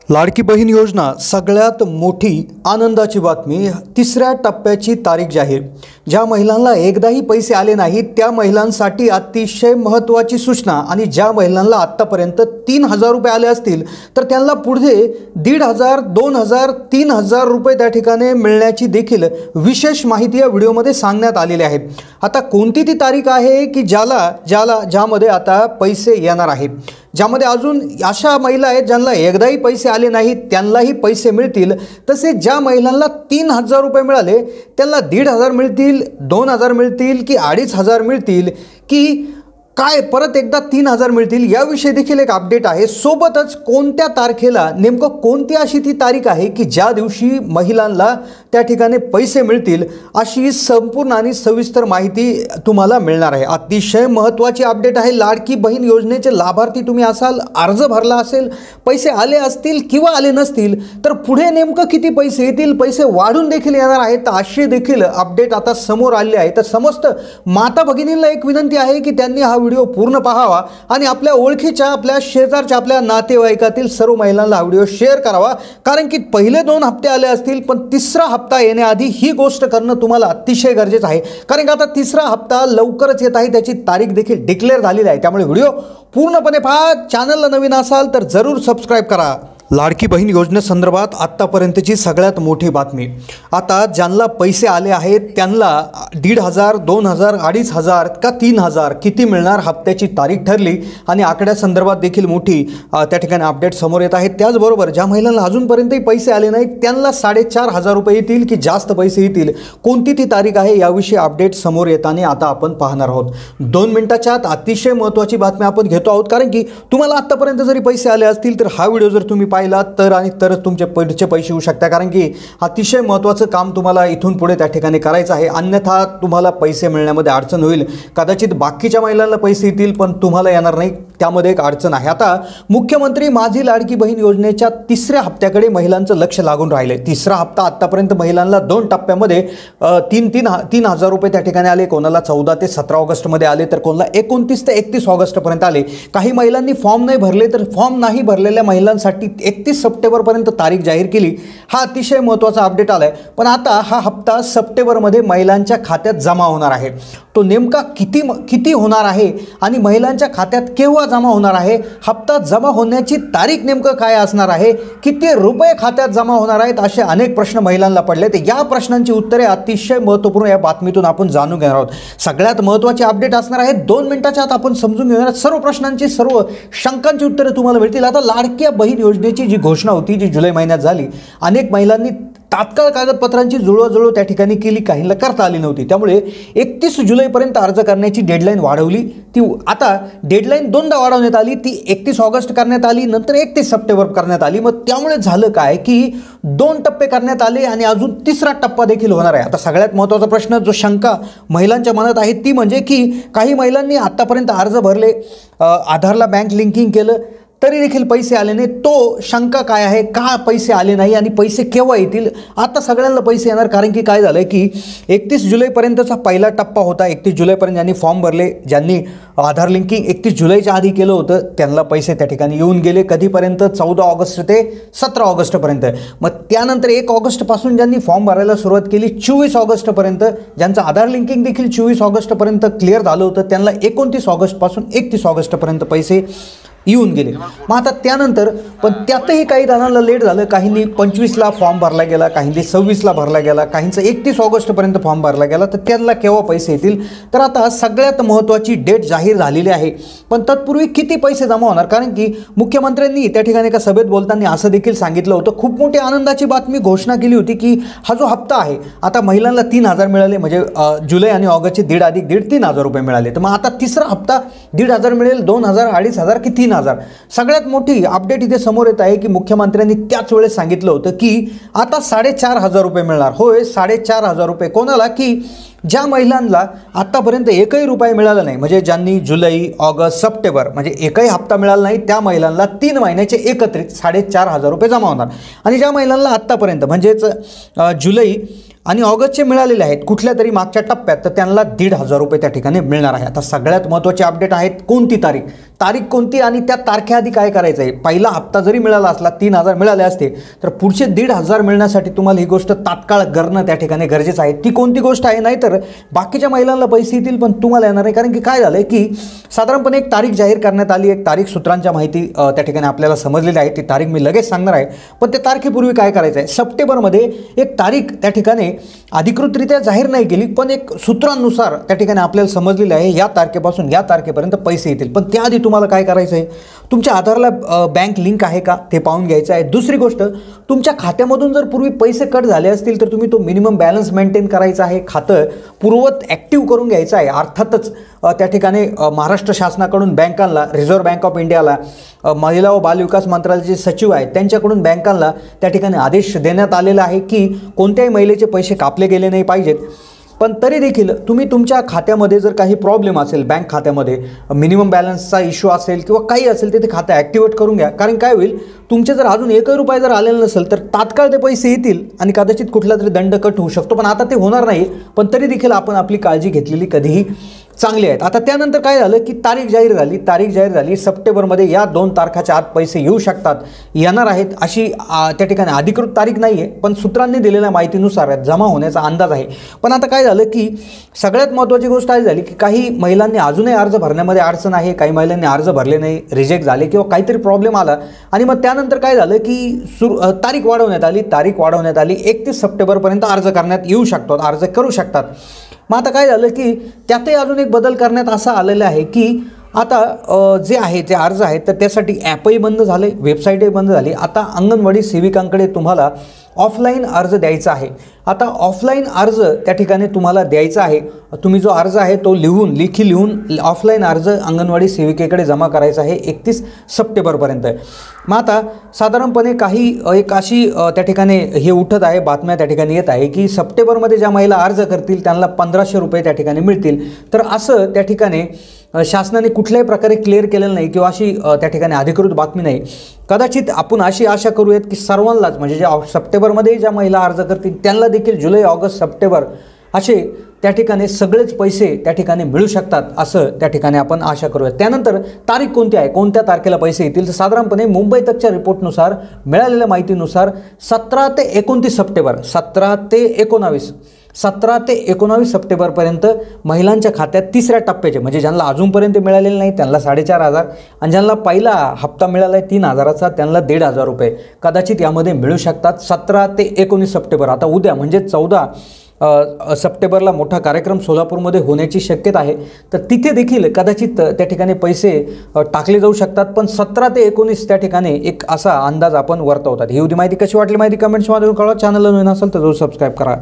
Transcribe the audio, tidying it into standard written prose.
लाडकी बहीण योजना सगळ्यात मोठी आनंदाची बातमी। तिसऱ्या टप्प्याची तारीख जाहीर। ज्या महिलांना एकदाही पैसे आले नाहीत त्या महिलांसाठी अतिशय महत्त्वाची सूचना। आणि ज्या महिलांना आत्तापर्यंत 3000 रुपये आले असतील तर त्यांना पुढे 1500, 2000, 3000 रुपये त्या ठिकाणी मिळण्याची देखील विशेष माहिती या व्हिडिओमध्ये सांगण्यात आलेली आहे। आता कोणती ती तारीख आहे की ज्यामध्ये आता पैसे येणार आहेत, ज्यामध्ये अजून अशा महिला आहेत ज्यांना एकदाही पैसे आले नाहीत त्यांनाही पैसे मिळतील। तसे ज्या महिलांना 3000 रुपये मिळाले त्यांना 1500 मिळतील, 2000 मिळतील की 2500 मिळतील की काय परत एकदा 3000 मिळतील याविषयी देखील एक अपडेट आहे। सोबतच कोणत्या तारखेला नेमकं कोणती अशी ती तारीख आहे की ज्या दिवशी महिलांना त्या ठिकाणी पैसे मिळतील अशी संपूर्ण आणि सविस्तर माहिती तुम्हाला मिळणार आहे। अतिशय महत्त्वाची अपडेट आहे। लाडकी बहीण योजनेचे लाभार्थी तुम्ही असाल, अर्ज भरला असेल, पैसे आले असतील किंवा आले नसतील तर पुढे नेमकं किती पैसे येतील, पैसे वाढून देखील येणार आहेत अशी देखील अपडेट आता समोर आले आहे। तर समस्त माता भगिनींना एक विनंती आहे की त्यांनी हा व्हिडिओ पूर्ण पाहावा आणि आपल्या ओळखीच्या, आपल्या शेजारच्या, आपल्या नातेवाईकातील सर्व महिलांना हा व्हिडिओ शेअर करावा। कारण की पहिले 2 हप्ते आले असतील पण तिसरा हप्ता येण्याआधी ही गोष्ट करणं तुम्हाला अतिशय गरजेचं आहे। कारण की आता तिसरा हप्ता लवकरच येत आहे, त्याची तारीख देखील डिक्लेअर झालेली आहे। त्यामुळे व्हिडिओ पूर्णपणे पहा। चॅनलला नवीन असाल तर जरूर सबस्क्राइब करा। लाडकी बहीण योजनेसंदर्भात आत्तापर्यंतची सगळ्यात मोठी बातमी। आता ज्यांना पैसे आले आहेत त्यांना 1500, 2000, 2500 का 3000 किती मिळणार हप्त्याची तारीख ठरली आणि आकड्यासंदर्भात देखील मोठी त्या ठिकाणी अपडेट समोर येत आहेत। त्याचबरोबर ज्या महिलांना अजूनपर्यंतही पैसे आले नाहीत त्यांना 4500 रुपये येतील की जास्त पैसे येतील, कोणती ती तारीख आहे याविषयी अपडेट समोर येताना आता आपण पाहणार आहोत। 2 मिनिटाच्या आत अतिशय महत्त्वाची बातमी आपण घेतो आहोत। कारण की तुम्हाला आत्तापर्यंत जरी पैसे आले असतील तर हा व्हिडिओ जर तुम्ही पाहिला तरच तुमचे पुढचे पैसे येऊ शकतात। कारण की अतिशय महत्त्वाचं काम तुम्हाला इथून पुढे त्या ठिकाणी करायचं आहे, अन्यथा तुम्हाला पैसे मिळण्यामध्ये अडचण होईल। कदाचित बाकीच्या महिलांना पैसे येतील पण तुम्हाला येणार नाही, त्यामध्ये एक अडचण आहे। आता मुख्यमंत्री माझी लाडकी बहीण योजनेच्या तिसऱ्या हप्त्याकडे महिलांचं लक्ष लागून राहिले। तिसरा हप्ता आतापर्यंत महिलांना 2 टप्प्यामध्ये 3000 रुपये त्या ठिकाणी आले। कोणाला 14 ते 17 ऑगस्टमध्ये आले तर कोणाला 29 ते 31 ऑगस्टपर्यंत आले। काही महिलांनी फॉर्म नाही भरले तर फॉर्म नाही भरलेल्या महिलांसाठी 31 सप्टेंबरपर्यंत तारीख जाहीर केली। हा अतिशय महत्त्वाचा अपडेट आलाय। पण आता हा हप्ता सप्टेंबरमध्ये महिलांच्या खात्यात जमा होणार आहे। तो नेमका किती होणार आहे आणि महिलांच्या खात्यात केव्हा जमा होणार आहे, हप्ता जमा होण्याची तारीख नेमकं काय असणार आहे, किती रुपये खात्यात जमा होणार आहेत, असे अनेक प्रश्न महिलांना पडले। तर या प्रश्नांची उत्तरे अतिशय महत्त्वपूर्ण या बातमीतून आपण जाणून घेणार आहोत। सगळ्यात महत्त्वाचे अपडेट असणार आहे। 2 मिनिटाच्या आत आपण समजून घेणार आहोत। सर्व प्रश्नांची, सर्व शंकांची उत्तरे तुम्हाला मिळतील। आता लाडक्या बहीण योजनेची जी घोषणा होती जी जुलै महिन्यात झाली, अनेक महिलांनी तात्काळ कागदपत्रांची जुळवाजुळव त्या ठिकाणी केली, काहींना करता आली नव्हती। त्यामुळे 31 जुलैपर्यंत अर्ज करण्याची डेडलाईन वाढवली। ती आता डेडलाईन 2दा वाढवण्यात आली। ती 31 ऑगस्ट करण्यात आली, नंतर 31 सप्टेंबर करण्यात आली। मग त्यामुळे झालं काय की 2 टप्पे करण्यात आले आणि अजून तिसरा टप्पा देखील होणार आहे। आता सगळ्यात महत्त्वाचा प्रश्न जो शंका महिलांच्या मनात आहे ती म्हणजे की काही महिलांनी आतापर्यंत अर्ज भरले, आधारला बँक लिंकिंग केलं तरी देखील पैसे आले नाही। तो शंका काय आहे, का पैसे आले नाही आणि पैसे केव्हा येतील? आता सगळ्यांना पैसे येणार। कारण की काय झालं की 31 जुलैपर्यंतचा पहिला टप्पा होता। 31 जुलैपर्यंत ज्यांनी फॉर्म भरले, ज्यांनी आधार लिंकिंग 31 जुलैच्या आधी केलं होतं त्यांना पैसे त्या ठिकाणी येऊन गेले। कधीपर्यंत? 14 ऑगस्ट ते 17 ऑगस्टपर्यंत। मग त्यानंतर 1 ऑगस्टपासून ज्यांनी फॉर्म भरायला सुरुवात केली 24 ऑगस्टपर्यंत, ज्यांचं आधार लिंकिंग देखील 24 ऑगस्टपर्यंत क्लिअर झालं होतं त्यांना 29 ऑगस्टपासून 31 ऑगस्टपर्यंत पैसे येऊन गेले। मग आता त्यानंतर पण त्यातही काही जणांना लेट झालं। काहींनी 25ला फॉर्म भरला गेला, काहींनी 26ला भरला गेला, काहींचा 31 ऑगस्टपर्यंत फॉर्म भरला गेला। तर त्यांना केव्हा पैसे येतील? तर आता सगळ्यात महत्त्वाची डेट जाहीर झालेली आहे। पण तत्पूर्वी किती पैसे जमा होणार? कारण की मुख्यमंत्र्यांनी त्या ठिकाणी एका सभेत बोलताना असं देखील सांगितलं होतं, खूप मोठी आनंदाची बातमी घोषणा केली होती की हा जो हप्ता आहे आता महिलांना 3000 मिळाले, म्हणजे जुलै आणि ऑगस्टचे 1.5 अधिक 1.5 3000 रुपये मिळाले। तर मग आता तिसरा हप्ता 1500 मिळेल, 2000, 2500 की 3000? सगळ्यात मोठी अपडेट इथे समोर येत आहे की मुख्यमंत्र्यांनी त्याच वेळेस सांगितलं होतं की आता 4500 रुपये मिळणार। होय, 4500 रुपये कोणाला? की ज्या महिलांना आत्तापर्यंत एकही रुपये मिळाला नाही, म्हणजे ज्यांनी जुलै, ऑगस्ट, सप्टेंबर म्हणजे एकही हप्ता मिळाला नाही त्या महिलांना 3 महिन्याचे एकत्रित 4500 रुपये जमा होणार। आणि ज्या महिलांना आत्तापर्यंत म्हणजेच जुलै आणि ऑगस्टचे मिळालेले आहेत कुठल्या तरी मागच्या टप्प्यात तर त्यांना 1500 रुपये त्या ठिकाणी मिळणार आहे। आता सगळ्यात महत्त्वाचे अपडेट आहेत, कोणती तारीख? तारीख कोणती आणि त्या तारखेआधी काय करायचं आहे. पहिला हप्ता जरी मिळाला असला, 3,000 मिळाले असते, तर पुढचे 1,500 मिळण्यासाठी तुम्हाला ही गोष्ट तात्काळ करणं त्या ठिकाणी गरजेचं आहे. ती कोणती गोष्ट आहे, नाहीतर बाकीच्या महिलांना पैसे येतील पण तुम्हाला येणार नाही. कारण की काय झालं आहे की साधारणपणे एक तारीख जाहीर करण्यात आली, एक तारीख सूत्रांच्या माहिती त्या ठिकाणी आपल्याला समजलेली आहे. ती तारीख मी लगेच सांगणार आहे, पण त्या तारखेपूर्वी काय करायचं आहे. सप्टेंबरमध्ये एक तारीख त्या ठिकाणी अधिकृतरित्या जाहीर नाही केली, पण एक सूत्रांनुसार त्या ठिकाणी आपल्याला समजलेलं आहे या तारखेपासून या तारखेपर्यंत पैसे येतील. पण त्याआधी तुम्हाला काय करायचं आहे, तुमच्या आधारला बँक लिंक आहे का ते पाहून घ्यायचं आहे. दुसरी गोष्ट, तुमच्या खात्यामधून जर पूर्वी पैसे कट झाले असतील तर तुम्ही तो मिनिमम बॅलन्स मेंटेन करायचा आहे, खातं पूर्ववत ॲक्टिव्ह करून घ्यायचं आहे. अर्थातच त्या ठिकाणी महाराष्ट्र शासनाकडून बँकांना, रिझर्व्ह बँक ऑफ इंडियाला, महिला व बालविकास मंत्रालयाचे सचिव आहेत त्यांच्याकडून बँकांना त्या ठिकाणी आदेश देण्यात आलेला आहे की कोणत्याही महिलेचे पैसे कापले गेले नाही पाहिजेत. पण तरी देखील तुम्ही तुमच्या खात्यामध्ये जर काही प्रॉब्लेम असेल, बँक खात्यामध्ये मिनिमम बॅलन्सचा इश्यू असेल किंवा काही असेल, तर ते खातं ॲक्टिवेट करून घ्या. कारण काय होईल, तुमचे जर अजून 1 रुपया जर आलेला नसेल तर तात्काळ ते पैसे येतील आणि कदाचित कुठला तरी दंड कट होऊ शकतो. पण आता ते होणार नाही. पण तरी देखील आपण आपली काळजी घेतलेली कधीही चांगली आहेत. आता त्यानंतर काय झालं की तारीख जाहीर झाली. सप्टेंबरमध्ये या 2 तारखाच्या आत पैसे येऊ शकतात, येणार आहेत अशी त्या ठिकाणी अधिकृत तारीख नाही आहे, पण सूत्रांनी दिलेल्या माहितीनुसार जमा होण्याचा अंदाज आहे. पण आता काय झालं की सगळ्यात महत्त्वाची गोष्ट काय झाली की काही महिलांनी अजूनही अर्ज भरण्यामध्ये अडचण आहे, काही महिलांनी अर्ज भरले नाही, रिजेक्ट झाले किंवा काहीतरी प्रॉब्लेम आला आणि मग त्यानंतर काय झालं की तारीख वाढवण्यात आली. 31 सप्टेंबरपर्यंत अर्ज करण्यात येऊ शकतात, अर्ज करू शकतात. मग आता काय झालं की त्यातही अजून एक बदल करण्यात असा आलेला आहे की आता जे अर्ज आहेत तर त्यासाठी ॲपही बंद झाले, वेबसाईटही बंद झाली. आता अंगणवाडी सेविकांकडे तुम्हाला ऑफलाईन अर्ज द्यायचा आहे. आता ऑफलाईन अर्ज त्या ठिकाणी तुम्हाला द्यायचा आहे. तुम्ही जो अर्ज आहे तो लेखी लिहून ऑफलाईन अर्ज अंगणवाडी सेविकेकडे जमा करायचा आहे 31 सप्टेंबरपर्यंत. मग आता साधारणपणे एक अशी त्या ठिकाणी हे उठत आहे, बातम्या त्या ठिकाणी येत आहे की सप्टेंबरमध्ये ज्या महिला अर्ज करतील त्यांना 1,500 रुपये त्या ठिकाणी मिळतील. तर असं त्या ठिकाणी शासनाने कुठल्याही प्रकारे क्लिअर केलेलं नाही किंवा अशी त्या ठिकाणी अधिकृत बातमी नाही. कदाचित आपण अशी आशा करूयात की सर्वांनाच, म्हणजे ज्या सप्टेंबरमध्ये ज्या महिला अर्ज करतील त्यांना देखील जुलै, ऑगस्ट, सप्टेंबर असे त्या ठिकाणी सगळेच पैसे त्या ठिकाणी मिळू शकतात असं त्या ठिकाणी आपण आशा करूयात. त्यानंतर तारीख कोणती आहे, कोणत्या तारखेला पैसे येतील, तर साधारणपणे मुंबई तकच्या रिपोर्टनुसार, मिळालेल्या माहितीनुसार 17 ते 29 सप्टेंबर 17 ते 19 सप्टेंबरपर्यंत महिलांच्या खात्यात 3ऱ्या टप्प्याचे, म्हणजे ज्यांना अजूनपर्यंत मिळालेले नाही त्यांना 4,500 आणि ज्यांना पहिला हप्ता मिळाला आहे 3,000चा त्यांना 1,500 रुपये कदाचित यामध्ये मिळू शकतात. 17 ते 19 सप्टेंबर, आता उद्या म्हणजे 14 सप्टेंबरला मोठा कार्यक्रम सोलापूरमध्ये होण्याची शक्यता आहे. तर तिथे देखील कदाचित त्या ठिकाणी पैसे टाकले जाऊ शकतात. पण 17 ते 19 त्या ठिकाणी एक असा अंदाज आपण वर्तवतात. ही होती माहिती. कशी वाटली माहिती कमेंट्समध्ये कळवा. चॅनलला नवीन असेल तर जरूर सबस्क्राईब करा.